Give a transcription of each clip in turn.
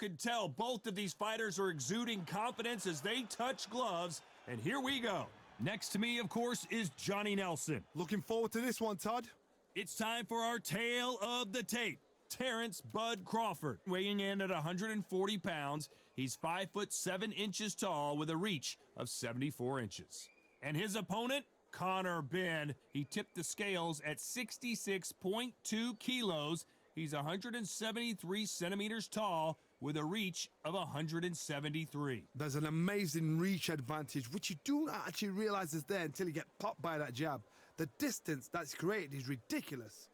could tell both of these fighters are exuding confidence as they touch gloves, and here we go. Next to me, of course, is Johnny Nelson. Looking forward to this one, Todd. It's time for our tale of the tape. Terrence Bud Crawford, weighing in at 140 pounds. He's 5'7" tall with a reach of 74 inches. And his opponent, Conor Benn, he tipped the scales at 66.2 kilos. He's 173 centimeters tall with a reach of 173. There's an amazing reach advantage, which you do not actually realize is there until you get popped by that jab. The distance that's created is ridiculous.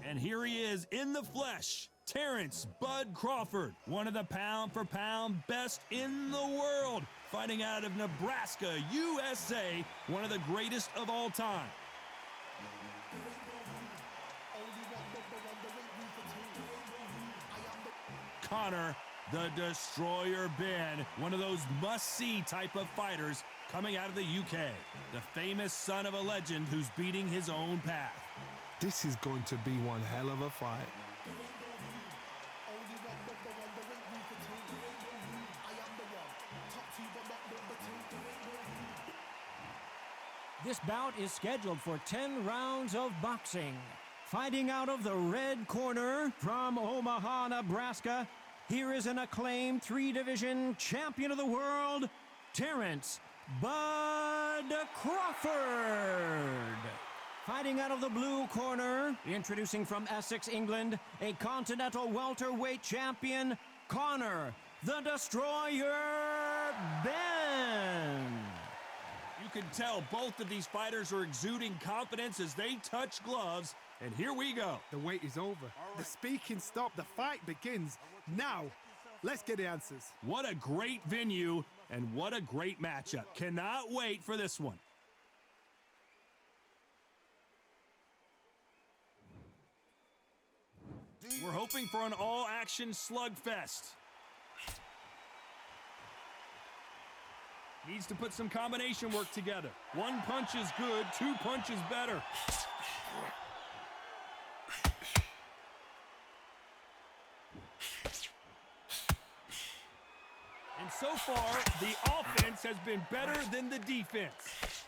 And here he is in the flesh, Terrence Bud Crawford, one of the pound-for-pound best in the world, fighting out of Nebraska, USA, one of the greatest of all time. Conor, the Destroyer Benn, one of those must-see type of fighters coming out of the UK, the famous son of a legend who's beating his own path. This is going to be one hell of a fight. This bout is scheduled for 10 rounds of boxing. Fighting out of the red corner from Omaha, Nebraska, here is an acclaimed 3-division champion of the world, Terrence Bud Crawford. Fighting out of the blue corner, introducing from Essex, England, a continental welterweight champion, Conor, the Destroyer Benn. You can tell both of these fighters are exuding confidence as they touch gloves, and here we go. The wait is over. The speaking stopped. The fight begins. Now, let's get the answers. What a great venue, and what a great matchup. Cannot wait for this one. We're hoping for an all-action slugfest. Needs to put some combination work together. One punch is good, 2 punches better. And so far, the offense has been better than the defense.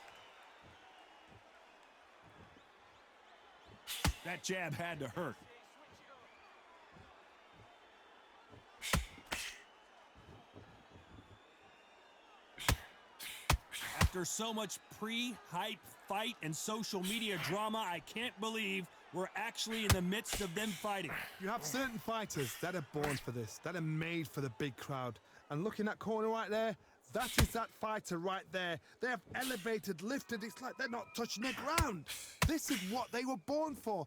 That jab had to hurt. After so much pre-hype fight and social media drama, I can't believe we're actually in the midst of them fighting. You have certain fighters that are born for this, that are made for the big crowd. And look in that corner right there, that is that fighter right there. They have elevated, lifted, it's like they're not touching the ground. This is what they were born for.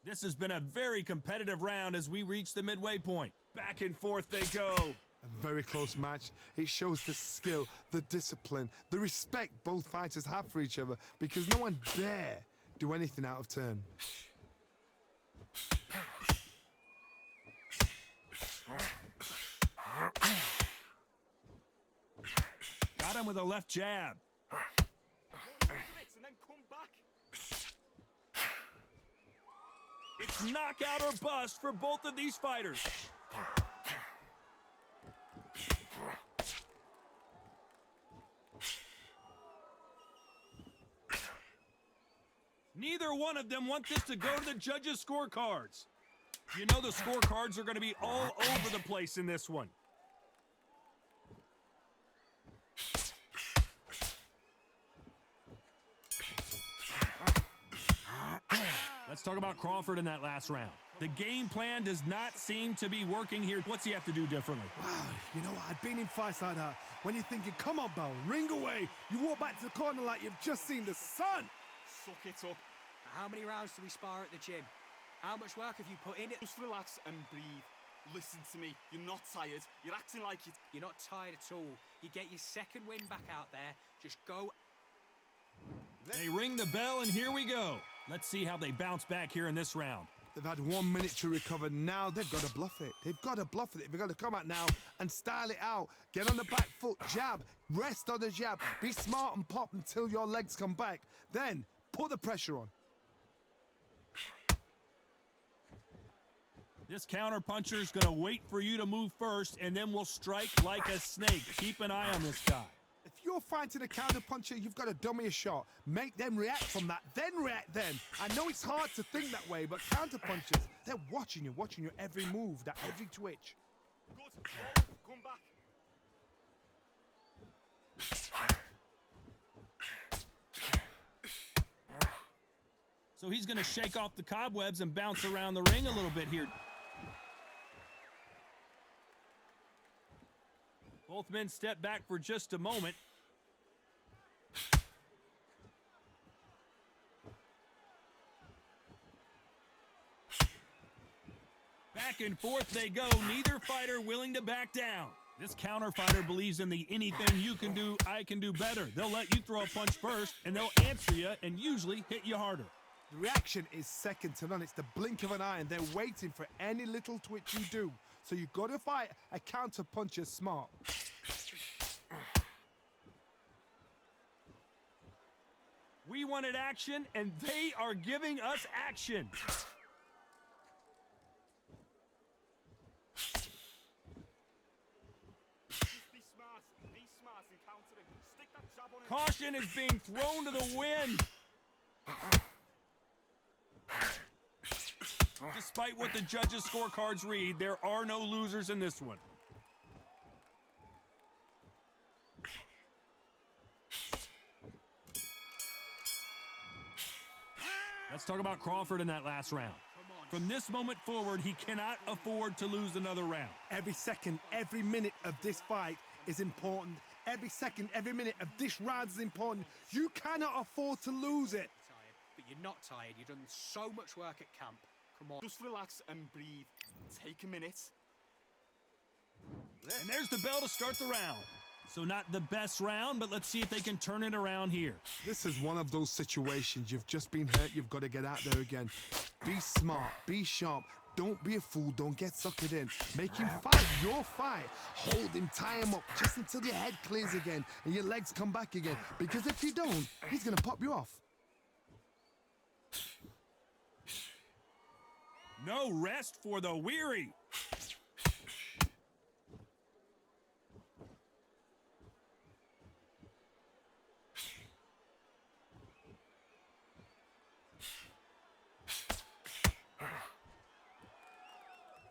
This has been a very competitive round as we reach the midway point. Back and forth they go. A very close match. It shows the skill, the discipline, the respect both fighters have for each other, because no one dare do anything out of turn. Got him with a left jab. It's knockout or bust for both of these fighters. Neither one of them want this to go to the judges' scorecards. You know the scorecards are going to be all over the place in this one. Let's talk about Crawford in that last round. The game plan does not seem to be working here. What's he have to do differently? Wow, you know what? I've been in fights like that. When you're thinking, come on, Bell, ring away. You walk back to the corner like you've just seen the sun. Suck it up. How many rounds do we spar at the gym? How much work have you put in it? Just relax and breathe. Listen to me. You're not tired. You're acting like it. You're not tired at all. You get your second win back out there. Just go. They ring the bell, and here we go. Let's see how they bounce back here in this round. They've had 1 minute to recover. Now they've got to bluff it. They've got to bluff it. They've got to come out now and style it out. Get on the back foot, jab. Rest on the jab. Be smart and pop until your legs come back. Then, put the pressure on. This counterpuncher is going to wait for you to move first, and then will strike like a snake. Keep an eye on this guy. If you're fighting a counterpuncher, you've got to dummy a shot. Make them react from that, then react then. I know it's hard to think that way, but counterpunchers, they're watching your every move, that every twitch. Good. Come back. So he's going to shake off the cobwebs and bounce around the ring a little bit here. Both men step back for just a moment. Back and forth they go, neither fighter willing to back down. This counter fighter believes in the anything you can do, I can do better. They'll let you throw a punch first, and they'll answer you and usually hit you harder. The reaction is second to none. It's the blink of an eye, and they're waiting for any little twitch you do. So you've got to fight a counterpuncher smart. We wanted action, and they are giving us action. Be smart and counter him. Stick that jab on him. Caution is being thrown to the wind. Despite what the judges' scorecards read, there are no losers in this one. Let's talk about Crawford in that last round. From this moment forward, he cannot afford to lose another round. Every second, every minute of this fight is important. Every second, every minute of this round is important. You cannot afford to lose it. Tired, but you're not tired. You've done so much work at camp. Come on. Just relax and breathe. Take a minute. And there's the bell to start the round. So not the best round, but let's see if they can turn it around here. This is one of those situations. You've just been hurt. You've got to get out there again. Be smart. Be sharp. Don't be a fool. Don't get suckered in. Make him fight your fight. Hold him. Tie him up just until your head clears again and your legs come back again. Because if you don't, he's going to pop you off. No rest for the weary.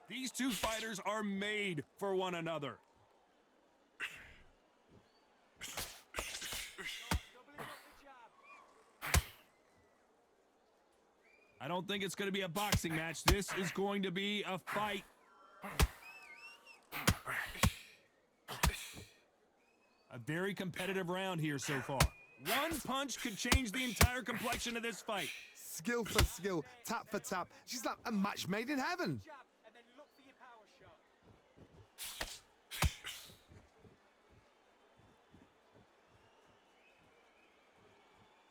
These two fighters are made for one another. I don't think it's going to be a boxing match. This is going to be a fight. A very competitive round here so far. One punch could change the entire complexion of this fight. Skill for skill, tap for tap. She's like a match made in heaven. Jab, and then look for your power shot.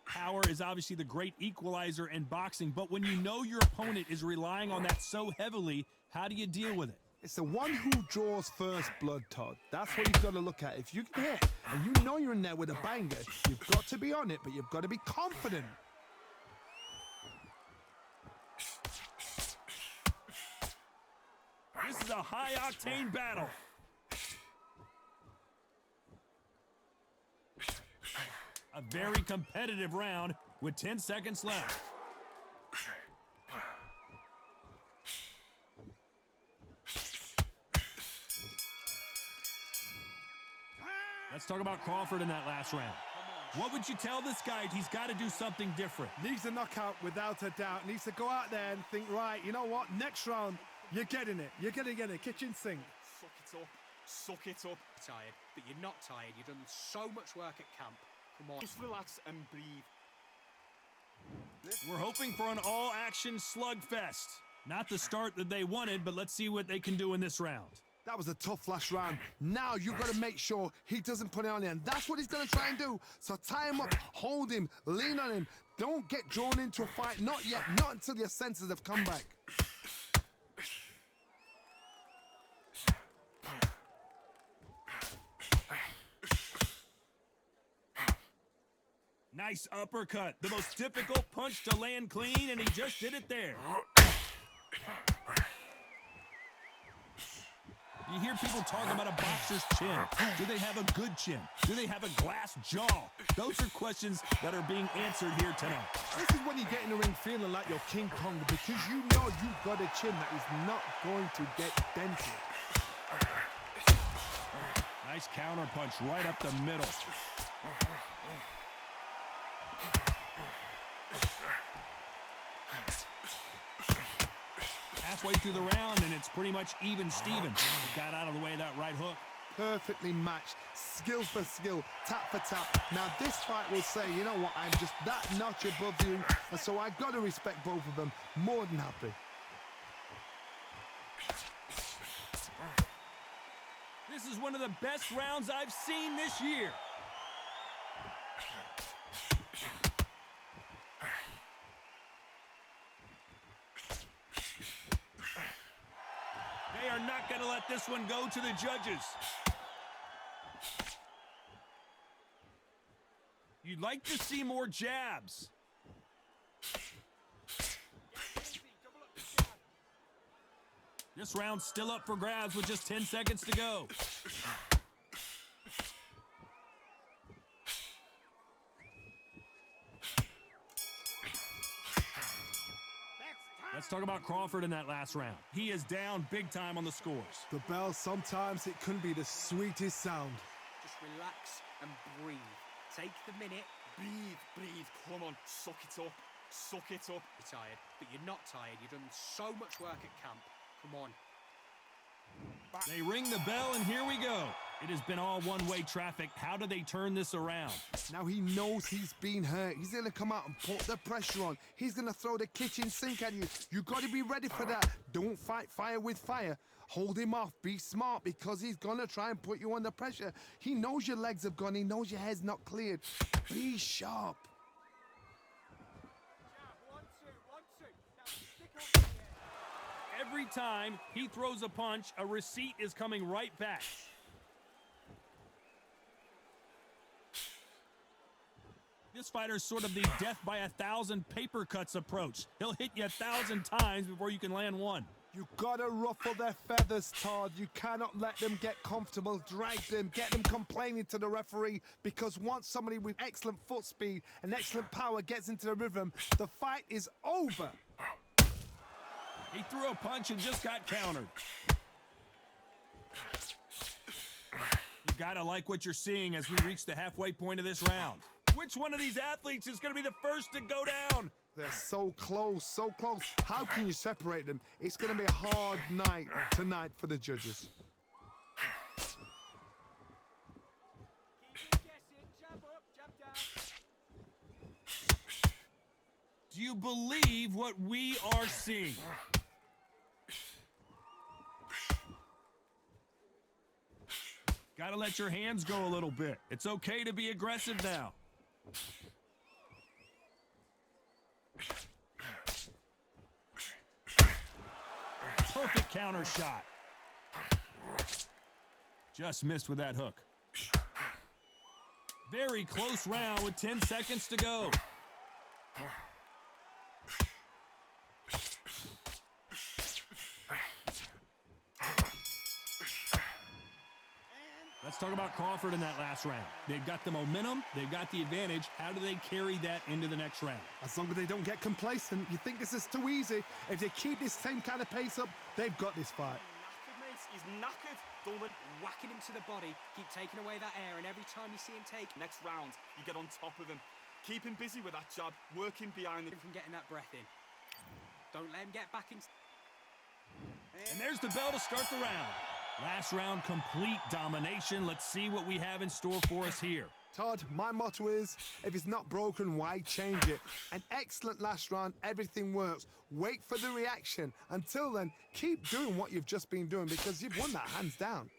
Power is obviously the great equalizer in boxing, but when you know your opponent is relying on that so heavily, how do you deal with it? It's the one who draws first blood, Todd. That's what you've got to look at. If you can hit and you know you're in there with a banger, you've got to be on it, but you've got to be confident. This is a high-octane battle. A very competitive round with 10 seconds left. Let's talk about Crawford in that last round. What would you tell this guy? He's got to do something different. Needs a knockout without a doubt. Needs to go out there and think, right, you know what? Next round, you're getting it. You're going to get it. Kitchen sink. Suck it up. Suck it up. Tired, but you're not tired. You've done so much work at camp. Come on. Just relax and breathe. We're hoping for an all-action slugfest. Not the start that they wanted, but let's see what they can do in this round. That was a tough last round. Now you've got to make sure he doesn't put it on you, and that's what he's going to try and do. So tie him up, hold him, lean on him. Don't get drawn into a fight. Not yet. Not until your senses have come back. Nice uppercut. The most difficult punch to land clean, and he just did it there. You hear people talk about a boxer's chin. Do they have a good chin? Do they have a glass jaw? Those are questions that are being answered here tonight. This is when you get in the ring feeling like you're King Kong, because you know you've got a chin that is not going to get dented. Nice counter punch right up the middle. Halfway through the round, and it's pretty much even Steven. Got out of the way of that right hook. Perfectly matched, skill for skill, tap for tap. Now this fight will say, you know what, I'm just that notch above you, and so I've got to respect both of them. More than happy. This is one of the best rounds I've seen this year. They are not going to let this one go to the judges. You'd like to see more jabs. This round's still up for grabs with just 10 seconds to go. Let's talk about Crawford in that last round. He is down big time on the scores. The bell, sometimes it can be the sweetest sound. Just relax and breathe. Take the minute. Breathe. Come on, suck it up. Suck it up. You're tired, but you're not tired. You've done so much work at camp. Come on. They ring the bell, and here we go. It has been all one-way traffic. How do they turn this around? Now he knows he's been hurt. He's going to come out and put the pressure on. He's going to throw the kitchen sink at you. You got to be ready for that. Don't fight fire with fire. Hold him off. Be smart, because he's going to try and put you under pressure. He knows your legs have gone. He knows your head's not cleared. Be sharp. Every time he throws a punch, a receipt is coming right back. This fighter's sort of the death by 1,000 paper cuts approach. He'll hit you 1,000 times before you can land one. You gotta ruffle their feathers, Todd. You cannot let them get comfortable. Drag them, get them complaining to the referee, because once somebody with excellent foot speed and excellent power gets into the rhythm, the fight is over. He threw a punch and just got countered. You gotta like what you're seeing as we reach the halfway point of this round. Which one of these athletes is gonna be the first to go down? They're so close, so close. How can you separate them? It's gonna be a hard night tonight for the judges. Keep guessing. Jab up, jab down. Do you believe what we are seeing? Gotta let your hands go a little bit. It's okay to be aggressive now. Perfect counter shot. Just missed with that hook. Very close round with 10 seconds to go. Let's talk about Crawford in that last round. They've got the momentum, they've got the advantage. How do they carry that into the next round? As long as they don't get complacent, you think this is too easy. If they keep this same kind of pace up, they've got this fight. Knackered, mate. He's knackered. Dullman whacking him to the body. Keep taking away that air, and every time you see him take, Next round, you get on top of him. Keep him busy with that jab, working behind the... from getting that breath in. Don't let him get back in. And there's the bell to start the round. Last round, complete domination. Let's see what we have in store for us here. Todd, my motto is, if it's not broken, why change it? An excellent last round, everything works. Wait for the reaction. Until then, keep doing what you've just been doing, because you've won that hands down.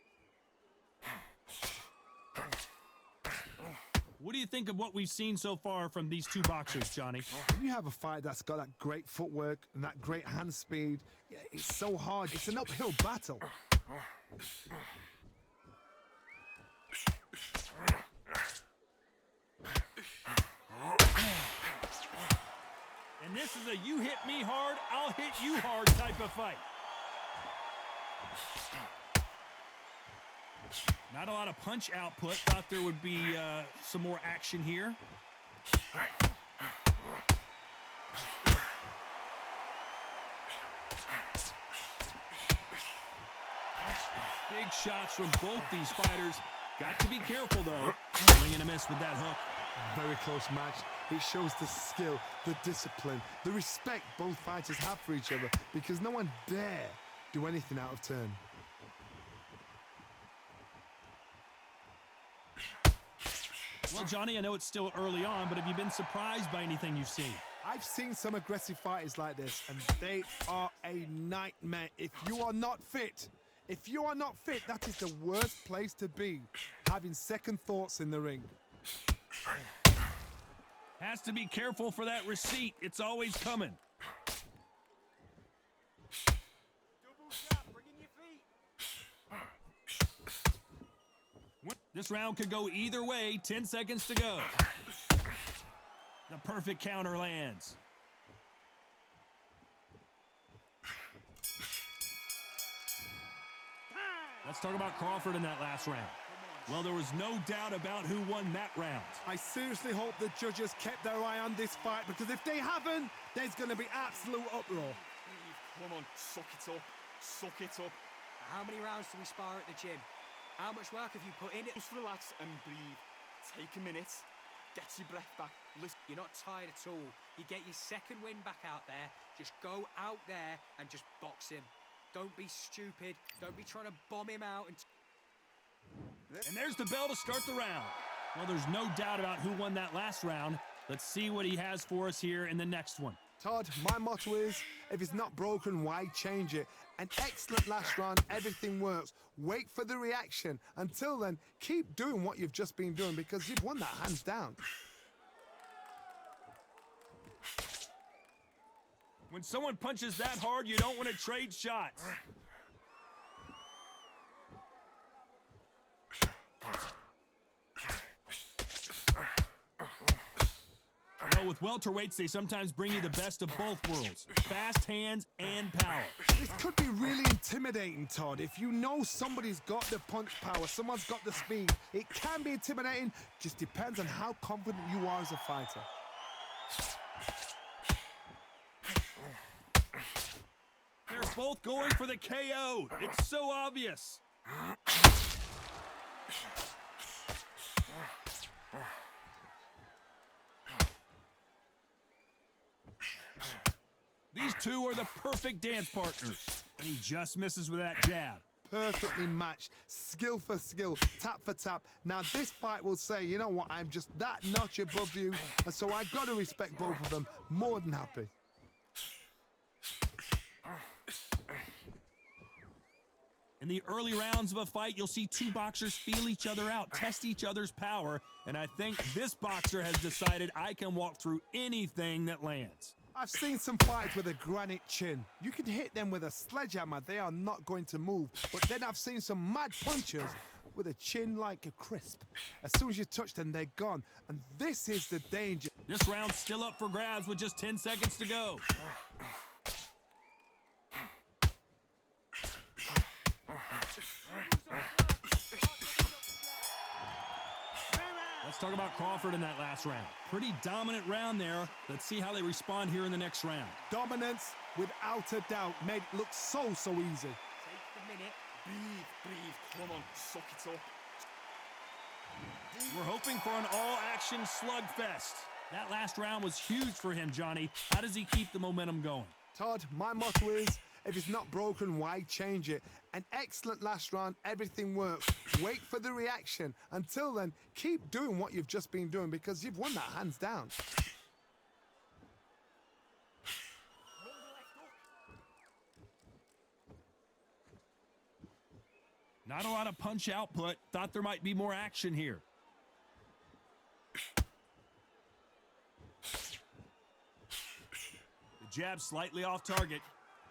What do you think of what we've seen so far from these two boxers, Johnny? When you have a fight that's got that great footwork and that great hand speed, yeah, it's so hard. It's an uphill battle. And this is a you hit me hard, I'll hit you hard type of fight. Not a lot of punch output. Thought there would be some more action here. Big shots from both these fighters. Got to be careful, though. Swing and a miss with that hook. Very close match. It shows the skill, the discipline, the respect both fighters have for each other, because no one dare do anything out of turn. Well, Johnny, I know it's still early on, but have you been surprised by anything you've seen? I've seen some aggressive fighters like this, and they are a nightmare. If you are not fit, that is the worst place to be, having second thoughts in the ring. Has to be careful for that receipt. It's always coming. Double shot, bring in your feet. This round could go either way. 10 seconds to go. The perfect counter lands. Let's talk about Crawford in that last round. Well, there was no doubt about who won that round. I seriously hope the judges kept their eye on this fight, because if they haven't, there's going to be absolute uproar. Come on, suck it up. Suck it up. How many rounds do we spar at the gym? How much work have you put in it? Just relax and breathe. Take a minute. Get your breath back. Listen. You're not tired at all. You get your second win back out there. Just go out there and just box him. Don't be stupid. Don't be trying to bomb him out. And there's the bell to start the round. Well, there's no doubt about who won that last round. Let's see what he has for us here in the next one. Todd, my motto is, if it's not broken, why change it? An excellent last round, everything works. Wait for the reaction. Until then, keep doing what you've just been doing, because you've won that hands down. When someone punches that hard, you don't want to trade shots. Well, with welterweights, they sometimes bring you the best of both worlds. Fast hands and power. This could be really intimidating, Todd. If you know somebody's got the punch power, someone's got the speed, it can be intimidating. Just depends on how confident you are as a fighter. They're both going for the KO. It's so obvious. These two are the perfect dance partners. And he just misses with that jab. Perfectly matched, skill for skill, tap for tap. Now this fight will say, you know what, I'm just that notch above you, and so I got to respect both of them. More than happy. In the early rounds of a fight, you'll see two boxers feel each other out, test each other's power, and I think this boxer has decided I can walk through anything that lands. I've seen some fights with a granite chin. You can hit them with a sledgehammer, they are not going to move. But then I've seen some mad punchers with a chin like a crisp. As soon as you touch them, they're gone. And this is the danger. This round's still up for grabs with just 10 seconds to go. Let's talk about Crawford in that last round. Pretty dominant round there. Let's see how they respond here in the next round. Dominance, without a doubt, made it look so easy. Take the minute. Breathe. Come on, suck it up. We're hoping for an all-action slugfest. That last round was huge for him, Johnny. How does he keep the momentum going? Todd, my motto is, if it's not broken, why change it? An excellent last round, everything works. Wait for the reaction. Until then, keep doing what you've just been doing, because you've won that hands down. Not a lot of punch output. Thought there might be more action here. The jab slightly off target.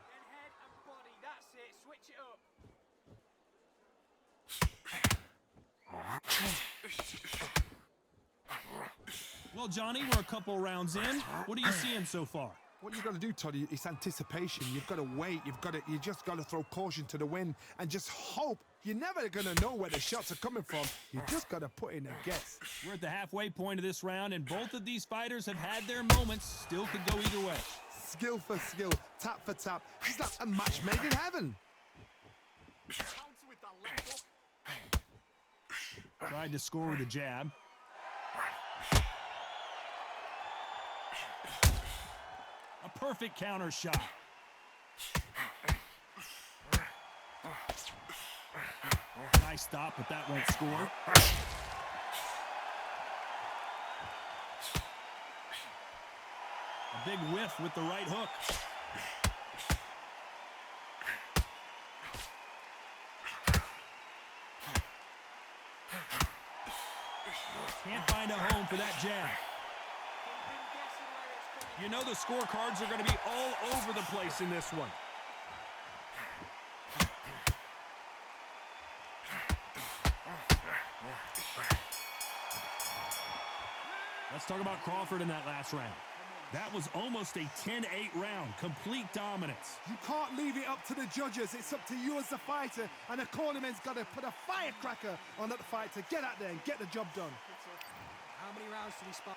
Then head and body. That's it. Switch it up. Well, Johnny, we're a couple rounds in. What are you seeing so far? What you've got to do, Toddy, is anticipation. You've got to wait. You just got to throw caution to the wind and just hope. You're never going to know where the shots are coming from. You just got to put in a guess. We're at the halfway point of this round, and both of these fighters have had their moments. Still could go either way. Skill for skill, tap for tap. It's like a match made in heaven. Counter with that left hook. Tried to score with a jab. A perfect counter shot. Nice stop, but that won't score. A big whiff with the right hook. Can't find a home for that jab. You know the scorecards are going to be all over the place in this one. Let's talk about Crawford in that last round. That was almost a 10-8 round, complete dominance. You can't leave it up to the judges. It's up to you as the fighter, and the cornerman's got to put a firecracker on that fight to get out there and get the job done. How many rounds did he spot?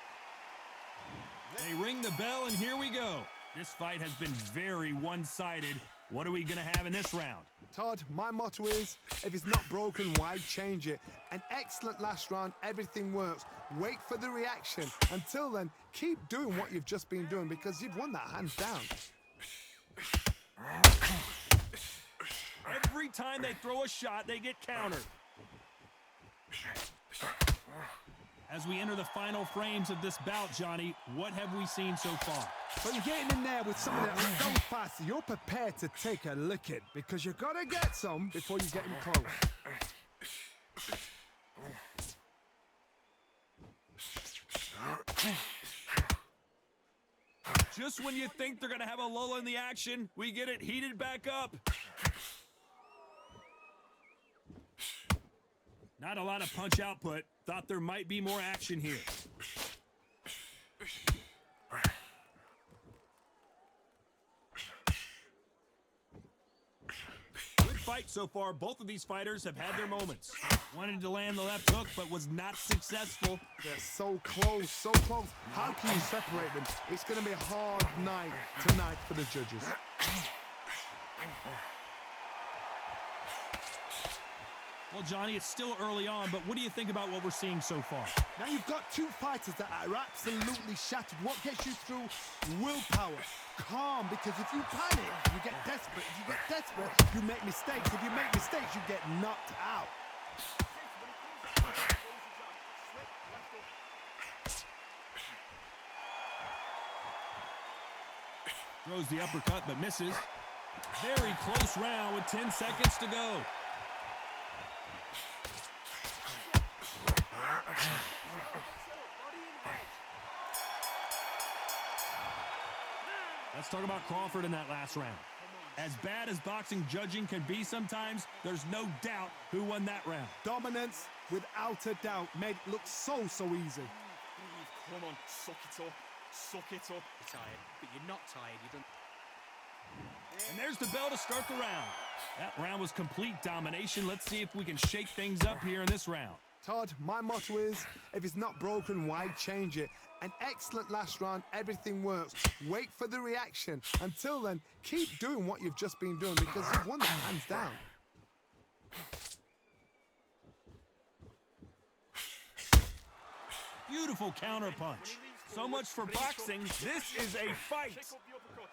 They ring the bell, and here we go. This fight has been very one-sided. What are we going to have in this round? Todd, my motto is, if it's not broken, why change it? An excellent last round, everything works. Wait for the reaction. Until then, keep doing what you've just been doing because you've won that hands down. Every time they throw a shot, they get countered. As we enter the final frames of this bout, Johnny, what have we seen so far? But you're getting in there with somebody that's so fast, you're prepared to take a licking because you've got to get some before you get him close. Just when you think they're going to have a lull in the action, we get it heated back up. Not a lot of punch output. Thought there might be more action here. Good fight so far. Both of these fighters have had their moments. Wanted to land the left hook, but was not successful. They're so close, so close. How can you separate them? It's going to be a hard night tonight for the judges. Well, Johnny, it's still early on, but what do you think about what we're seeing so far? Now you've got two fighters that are absolutely shattered. What gets you through? Willpower. Calm, because if you panic, you get desperate. If you get desperate, you make mistakes. If you make mistakes, you get knocked out. Throws the uppercut, but misses. Very close round with 10 seconds to go. Let's talk about Crawford in that last round. As bad as boxing judging can be sometimes, there's no doubt who won that round. Dominance, without a doubt, made it look so easy. Come on, suck it up. Suck it up. You're tired, but you're not tired. You don't. And there's the bell to start the round. That round was complete domination. Let's see if we can shake things up here in this round. Todd, my motto is, if it's not broken, why change it? An excellent last round, everything works. Wait for the reaction. Until then, keep doing what you've just been doing because you've won the hands down. Beautiful counter punch. So much for boxing. This is a fight. Pick up the uppercut.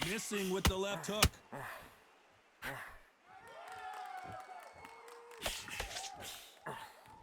Missing with the left hook.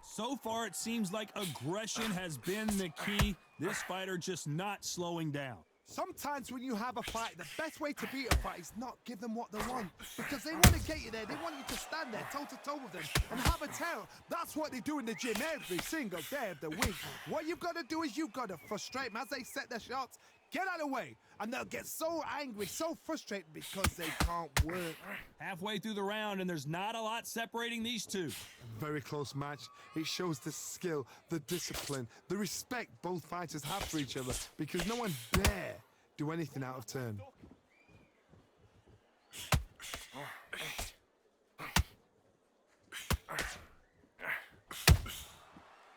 So far, it seems like aggression has been the key. This fighter just not slowing down. Sometimes when you have a fight, the best way to beat a fight is not give them what they want. Because they want to get you there. They want you to stand there toe-to-toe with them and have a tear. That's what they do in the gym every single day of the week. What you've got to do is you've got to frustrate them as they set their shots. Get out of the way. And they'll get so angry, so frustrated because they can't work. Halfway through the round, and there's not a lot separating these two. A very close match. It shows the skill, the discipline, the respect both fighters have for each other because no one dare do anything out of turn.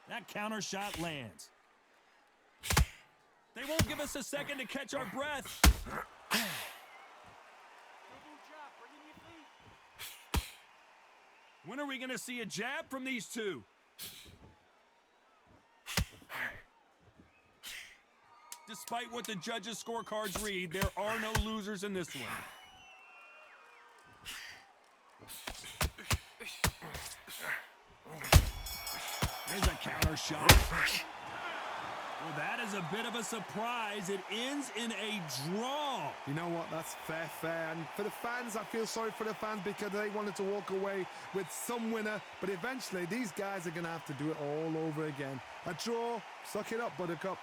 That counter shot lands. They won't give us a second to catch our breath. Double jab, bring in your feet. When are we going to see a jab from these two? Despite what the judges' scorecards read, there are no losers in this one. There's a counter shot. Well, that is a bit of a surprise. It ends in a draw. You know what? That's fair. And for the fans, I feel sorry for the fans because they wanted to walk away with some winner. But eventually, these guys are going to have to do it all over again. A draw. Suck it up, Buttercup.